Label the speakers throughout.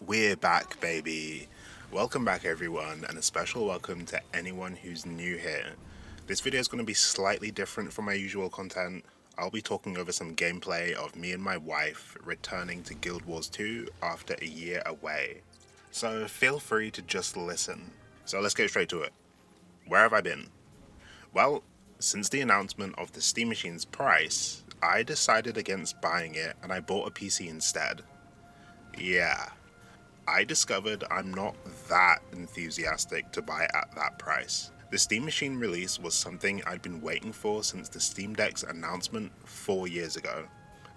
Speaker 1: We're back, baby. Welcome back, everyone, and a special welcome to anyone who's new here. This video is going to be slightly different from my usual content. I'll be talking over some gameplay of me and my wife returning to Guild Wars 2 after a year away. So feel free to just listen. So let's get straight to it. Where have I been? Well, since the announcement of the SteamMachine's price, I decided against buying it and I bought a PC instead. Yeah, I discovered I'm not that enthusiastic to buy at that price. The Steam Machine release was something I'd been waiting for since the Steam Deck's announcement 4 years ago,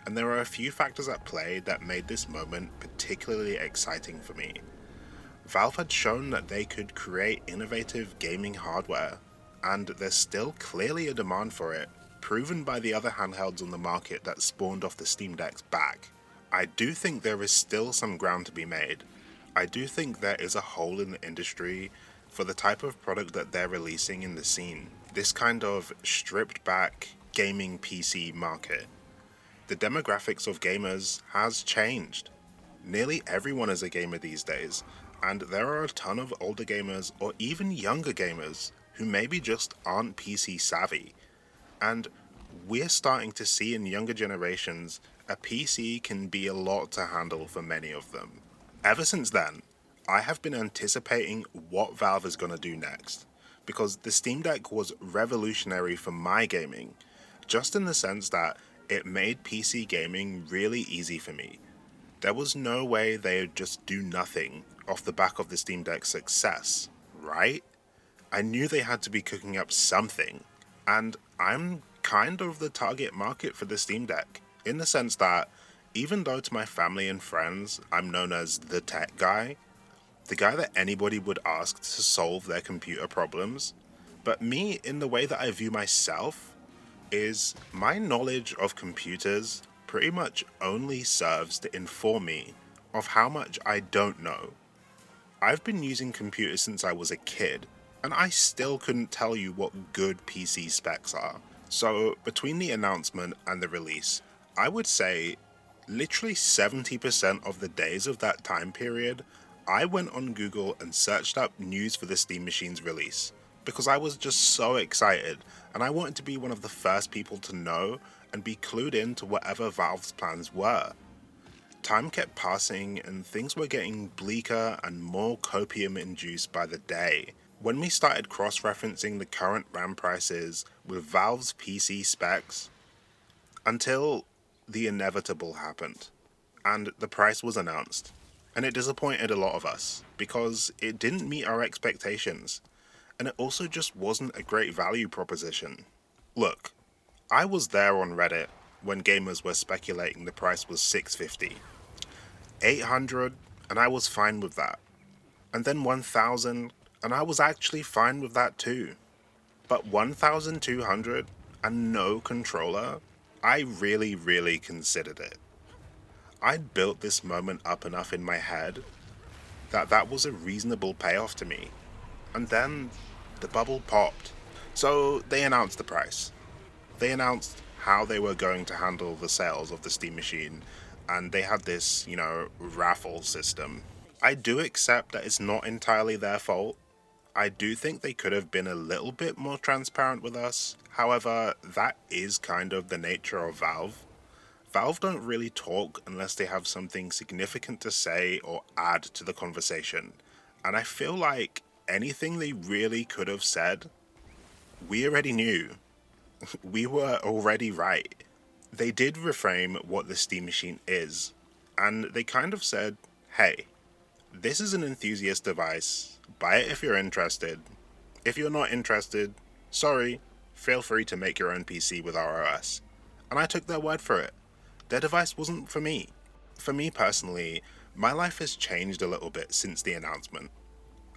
Speaker 1: and there are a few factors at play that made this moment particularly exciting for me. Valve had shown that they could create innovative gaming hardware, and there's still clearly a demand for it, proven by the other handhelds on the market that spawned off the Steam Deck's back. I do think there is still some ground to be made. I do think there is a hole in the industry for the type of product that they're releasing in the scene. This kind of stripped back gaming PC market. The demographics of gamers has changed. Nearly everyone is a gamer these days, and there are a ton of older gamers or even younger gamers who maybe just aren't PC savvy. And we're starting to see in younger generations a PC can be a lot to handle for many of them. Ever since then, I have been anticipating what Valve is going to do next, because the Steam Deck was revolutionary for my gaming, just in the sense that it made PC gaming really easy for me. There was no way they'd just do nothing off the back of the Steam Deck's success, right? I knew they had to be cooking up something, and I'm kind of the target market for the Steam Deck, in the sense that even though to my family and friends I'm known as the tech guy, the guy that anybody would ask to solve their computer problems, but me, in the way that I view myself, is my knowledge of computers pretty much only serves to inform me of how much I don't know. I've been using computers since I was a kid, and I still couldn't tell you what good PC specs are. So between the announcement and the release, I would say literally 70% of the days of that time period, I went on Google and searched up news for the Steam Machine's release, because I was just so excited, and I wanted to be one of the first people to know and be clued in to whatever Valve's plans were. Time kept passing and things were getting bleaker and more copium-induced by the day. When we started cross-referencing the current RAM prices with Valve's PC specs, until the inevitable happened, and the price was announced. And it disappointed a lot of us, because it didn't meet our expectations, and it also just wasn't a great value proposition. Look, I was there on Reddit when gamers were speculating the price was $650, $800, and I was fine with that. And then $1,000, and I was actually fine with that too. But $1,200 and no controller? I really considered it. I'd built this moment up enough in my head that that was a reasonable payoff to me. And then the bubble popped. So they announced the price. They announced how they were going to handle the sales of the Steam Machine, and they had this, raffle system. I do accept that it's not entirely their fault. I do think they could have been a little bit more transparent with us. However, that is kind of the nature of Valve. Valve don't really talk unless they have something significant to say or add to the conversation. And I feel like anything they really could have said, we already knew. We were already right. They did reframe what the Steam Machine is, and they kind of said, hey, this is an enthusiast device, buy it if you're interested. If you're not interested, sorry, feel free to make your own PC with our OS. And I took their word for it. Their device wasn't for me. For me personally, my life has changed a little bit since the announcement.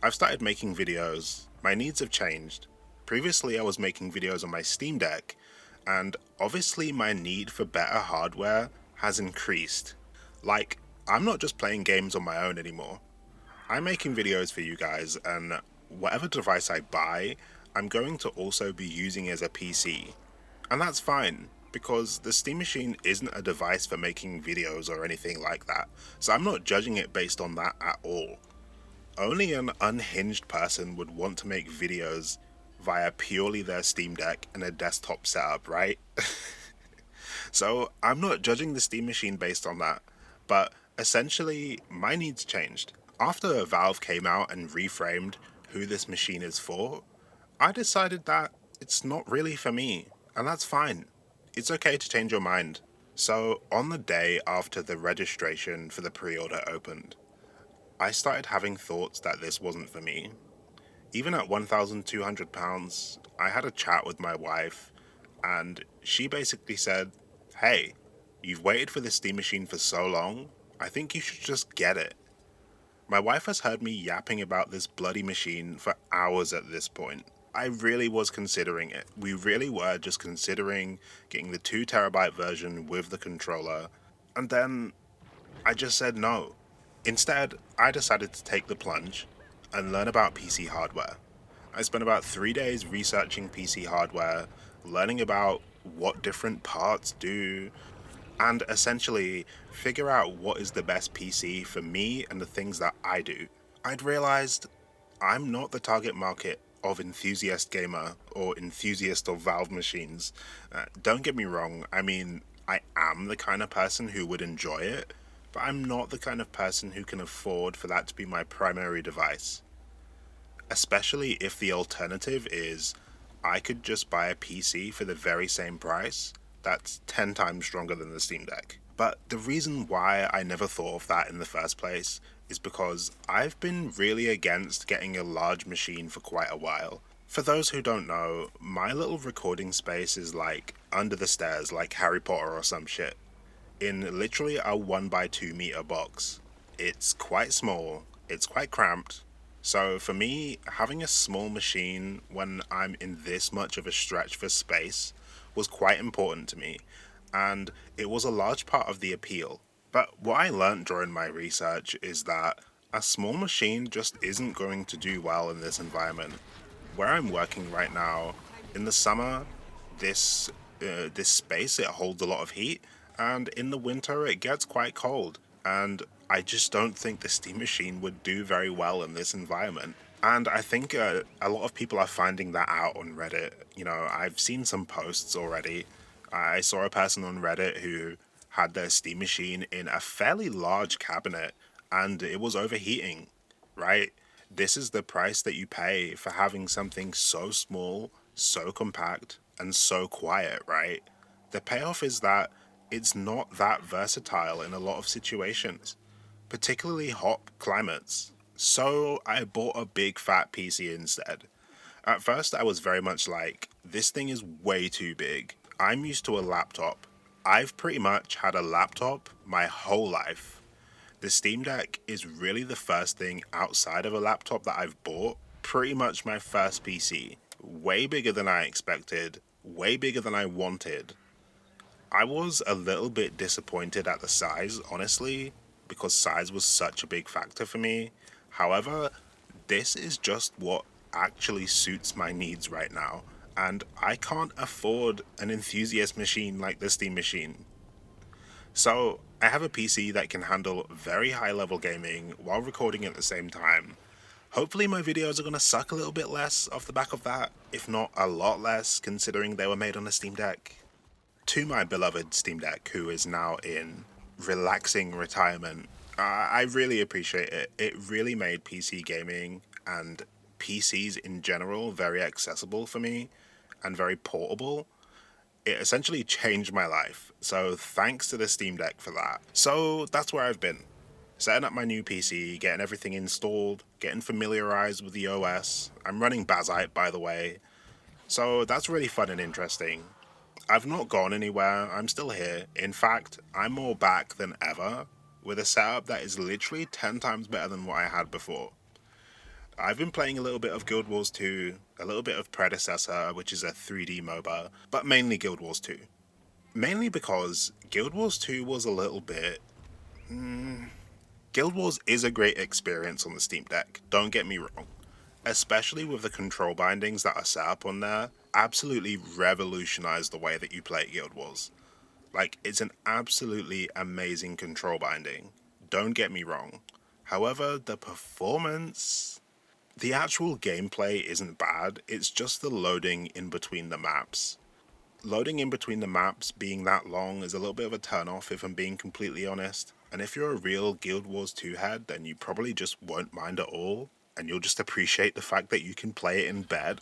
Speaker 1: I've started making videos, my needs have changed. Previously I was making videos on my Steam Deck, and obviously my need for better hardware has increased. Like, I'm not just playing games on my own anymore. I'm making videos for you guys, and whatever device I buy, I'm going to also be using as a PC. And that's fine. because the Steam Machine isn't a device for making videos or anything like that, so I'm not judging it based on that at all. Only an unhinged person would want to make videos via purely their Steam Deck and a desktop setup, right? So I'm not judging the Steam Machine based on that, but essentially my needs changed. After Valve came out and reframed who this machine is for, I decided that it's not really for me, and that's fine. It's okay to change your mind. So, on the day after the registration for the pre order opened, I started having thoughts that this wasn't for me. Even at £1,200, I had a chat with my wife, and she basically said, "Hey, you've waited for this Steam Machine for so long, I think you should just get it." My wife has heard me yapping about this bloody machine for hours at this point. I really was considering it. We really were just considering getting the 2 terabyte version with the controller, and then I just said no. Instead, I decided to take the plunge and learn about PC hardware. I spent about 3 days researching PC hardware, learning about what different parts do, and essentially figure out what is the best PC for me and the things that I do. I'd realized I'm not the target market of enthusiast gamer or enthusiast of Valve machines. Don't get me wrong, I mean, I am the kind of person who would enjoy it, but I'm not the kind of person who can afford for that to be my primary device. Especially if the alternative is I could just buy a PC for the very same price that's 10 times stronger than the Steam Deck. But the reason why I never thought of that in the first place is because I've been really against getting a large machine for quite a while. For those who don't know, my little recording space is like under the stairs, like Harry Potter or some shit, in literally a 1 by 2 meter box. It's quite small, it's quite cramped. So for me, having a small machine when I'm in this much of a stretch for space was quite important to me, and it was a large part of the appeal. But what I learned during my research is that a small machine just isn't going to do well in this environment. Where I'm working right now, in the summer, this space it holds a lot of heat, and in the winter it gets quite cold. And I just don't think the Steam Machine would do very well in this environment. And I think a lot of people are finding that out on Reddit. You know, I've seen some posts already. I saw a person on Reddit who had their Steam Machine in a fairly large cabinet and it was overheating, right? This is the price that you pay for having something so small, so compact, and so quiet, right? The payoff is that it's not that versatile in a lot of situations, particularly hot climates. So I bought a big fat PC instead. At first, I was very much like, this thing is way too big. I'm used to a laptop. I've pretty much had a laptop my whole life. The Steam Deck is really the first thing outside of a laptop that I've bought. Pretty much my first PC. Way bigger than I expected, way bigger than I wanted. I was a little bit disappointed at the size, honestly, because size was such a big factor for me. However, this is just what actually suits my needs right now, and I can't afford an enthusiast machine like the Steam Machine. So, I have a PC that can handle very high level gaming while recording at the same time. Hopefully, my videos are going to suck a little bit less off the back of that, if not a lot less, considering they were made on a Steam Deck. To my beloved Steam Deck, who is now in relaxing retirement, I really appreciate it. It really made PC gaming and PCs in general very accessible for me and very portable. It essentially changed my life. So thanks to the Steam Deck for that. So that's where I've been. Setting up my new PC, getting everything installed, getting familiarized with the OS. I'm running Bazite, by the way. So that's really fun and interesting. I've not gone anywhere, I'm still here. In fact, I'm more back than ever, with a setup that is literally 10 times better than what I had before. I've been playing a little bit of Guild Wars 2, a little bit of Predecessor, which is a 3D MOBA, but mainly Guild Wars 2. Mainly because Guild Wars 2 was a little bit... Guild Wars is a great experience on the Steam Deck, don't get me wrong. Especially with the control bindings that are set up on there, absolutely revolutionized the way that you play Guild Wars. Like, it's an absolutely amazing control binding. Don't get me wrong. However, the performance, the actual gameplay isn't bad, it's just the loading in between the maps. Loading in between the maps being that long is a little bit of a turn off if I'm being completely honest. And if you're a real Guild Wars 2 head, then you probably just won't mind at all, and you'll just appreciate the fact that you can play it in bed.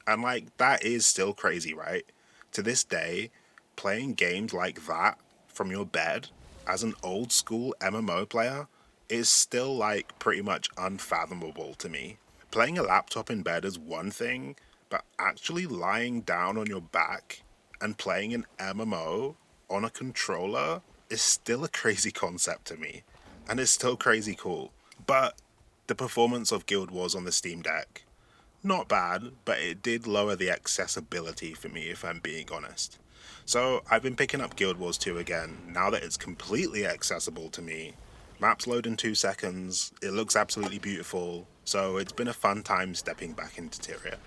Speaker 1: And like, that is still crazy, right? To this day, playing games like that from your bed as an old school MMO player is still like pretty much unfathomable to me. Playing a laptop in bed is one thing, but actually lying down on your back and playing an MMO on a controller is still a crazy concept to me, and it's still crazy cool. But the performance of Guild Wars on the Steam Deck, not bad, but it did lower the accessibility for me, if I'm being honest. So I've been picking up Guild Wars 2 again, now that it's completely accessible to me. Maps load in 2 seconds, it looks absolutely beautiful, so it's been a fun time stepping back into Tyria.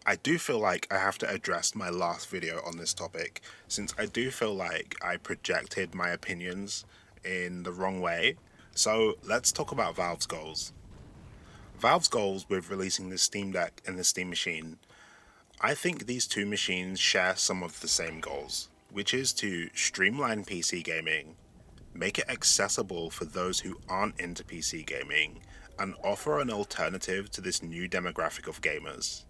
Speaker 1: I do feel like I have to address my last video on this topic, since I do feel like I projected my opinions in the wrong way. So let's talk about Valve's goals. Valve's goals with releasing the Steam Deck and the Steam Machine, I think these two machines share some of the same goals, which is to streamline PC gaming, make it accessible for those who aren't into PC gaming, and offer an alternative to this new demographic of gamers.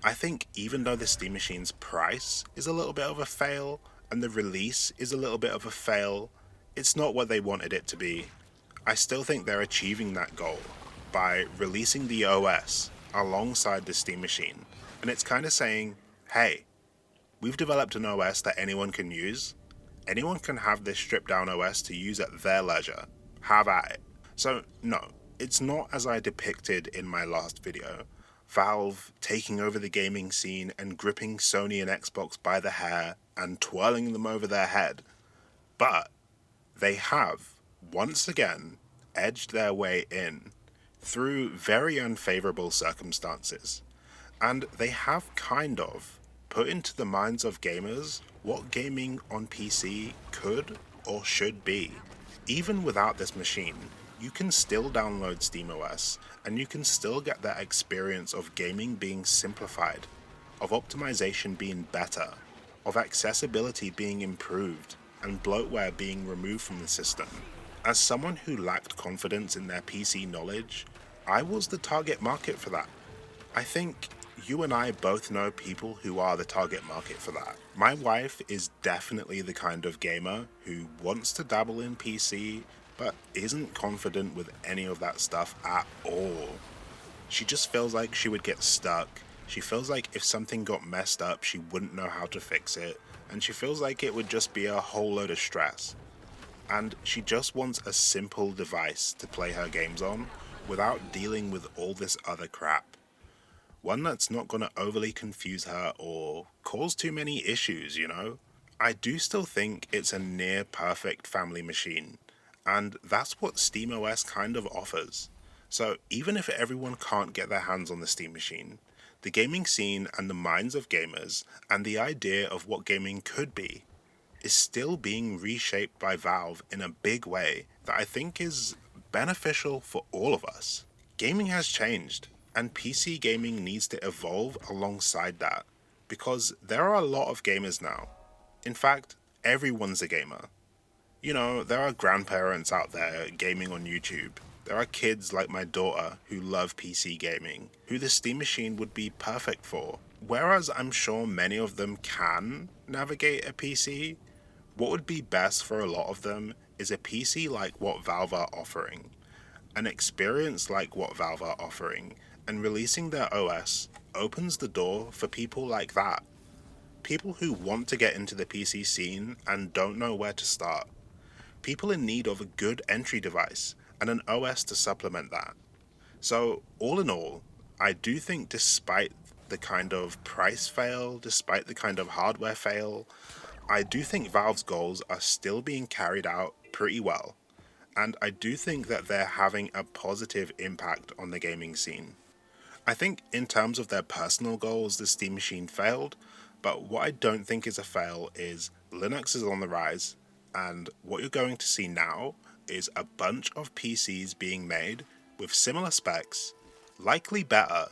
Speaker 1: I think even though the Steam Machine's price is a little bit of a fail and the release is a little bit of a fail, it's not what they wanted it to be. I still think they're achieving that goal by releasing the OS alongside the Steam Machine. And it's kind of saying, hey, we've developed an OS that anyone can use. Anyone can have this stripped down OS to use at their leisure. Have at it. So, no, it's not as I depicted in my last video. Valve taking over the gaming scene and gripping Sony and Xbox by the hair and twirling them over their head. But they have, once again, edged their way in through very unfavorable circumstances. And they have kind of put into the minds of gamers what gaming on PC could or should be. Even without this machine, you can still download SteamOS and you can still get that experience of gaming being simplified, of optimization being better, of accessibility being improved, and bloatware being removed from the system. As someone who lacked confidence in their PC knowledge, I was the target market for that. I think you and I both know people who are the target market for that. My wife is definitely the kind of gamer who wants to dabble in PC, but isn't confident with any of that stuff at all. She just feels like she would get stuck. She feels like if something got messed up, she wouldn't know how to fix it. And she feels like it would just be a whole load of stress. And she just wants a simple device to play her games on without dealing with all this other crap. One that's not going to overly confuse her or cause too many issues, you know? I do still think it's a near perfect family machine, and that's what SteamOS kind of offers. So even if everyone can't get their hands on the Steam Machine, the gaming scene and the minds of gamers and the idea of what gaming could be is still being reshaped by Valve in a big way that I think is beneficial for all of us. Gaming has changed, and PC gaming needs to evolve alongside that, because there are a lot of gamers now. In fact, everyone's a gamer. You know, there are grandparents out there gaming on YouTube. There are kids like my daughter who love PC gaming, who the Steam Machine would be perfect for. Whereas I'm sure many of them can navigate a PC, what would be best for a lot of them is a PC like what Valve are offering, an experience like what Valve are offering, and releasing their OS opens the door for people like that. People who want to get into the PC scene and don't know where to start. People in need of a good entry device and an OS to supplement that. So, all in all, I do think despite the kind of price fail, despite the kind of hardware fail, I do think Valve's goals are still being carried out pretty well. And I do think that they're having a positive impact on the gaming scene. I think in terms of their personal goals, the Steam Machine failed, but what I don't think is a fail is Linux is on the rise, and what you're going to see now is a bunch of PCs being made with similar specs, likely better,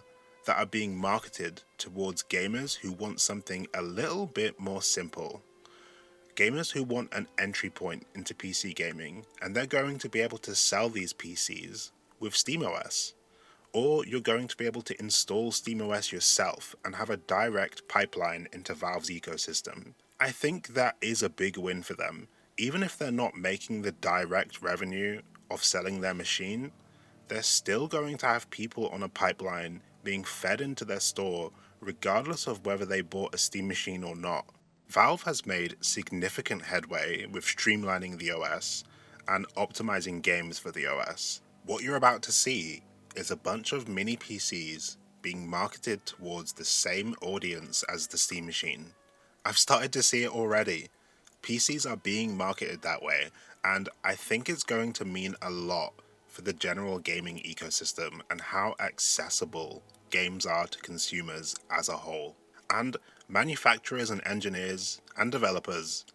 Speaker 1: that are being marketed towards gamers who want something a little bit more simple. Gamers who want an entry point into PC gaming, and they're going to be able to sell these PCs with SteamOS. Or you're going to be able to install SteamOS yourself and have a direct pipeline into Valve's ecosystem. I think that is a big win for them. Even if they're not making the direct revenue of selling their machine, they're still going to have people on a pipeline being fed into their store regardless of whether they bought a Steam machine or not. Valve has made significant headway with streamlining the OS and optimizing games for the OS. What you're about to see is a bunch of mini PCs being marketed towards the same audience as the Steam machine. I've started to see it already. PCs are being marketed that way, and I think it's going to mean a lot for the general gaming ecosystem and how accessible games are to consumers as a whole. And manufacturers and engineers and developers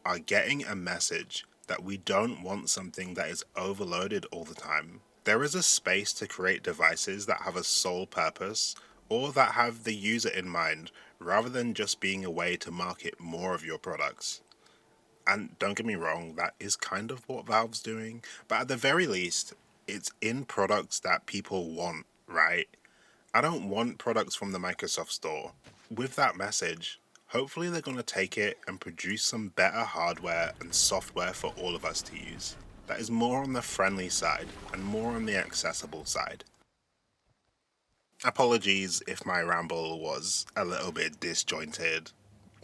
Speaker 1: are getting a message that we don't want something that is overloaded all the time. There is a space to create devices that have a sole purpose or that have the user in mind rather than just being a way to market more of your products. And don't get me wrong, that is kind of what Valve's doing, but at the very least, it's in products that people want, right? I don't want products from the Microsoft Store. With that message, hopefully they're going to take it and produce some better hardware and software for all of us to use. That is more on the friendly side and more on the accessible side. Apologies if my ramble was a little bit disjointed,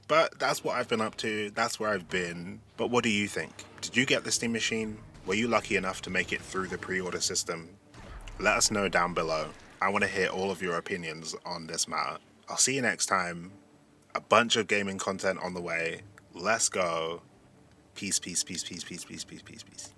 Speaker 1: but that's what I've been up to, that's where I've been. But what do you think? Did you get the Steam Machine? Were you lucky enough to make it through the pre-order system? Let us know down below. I want to hear all of your opinions on this matter. I'll see you next time. A bunch of gaming content on the way. Let's go. Peace, peace, peace, peace, peace, peace, peace, peace, peace.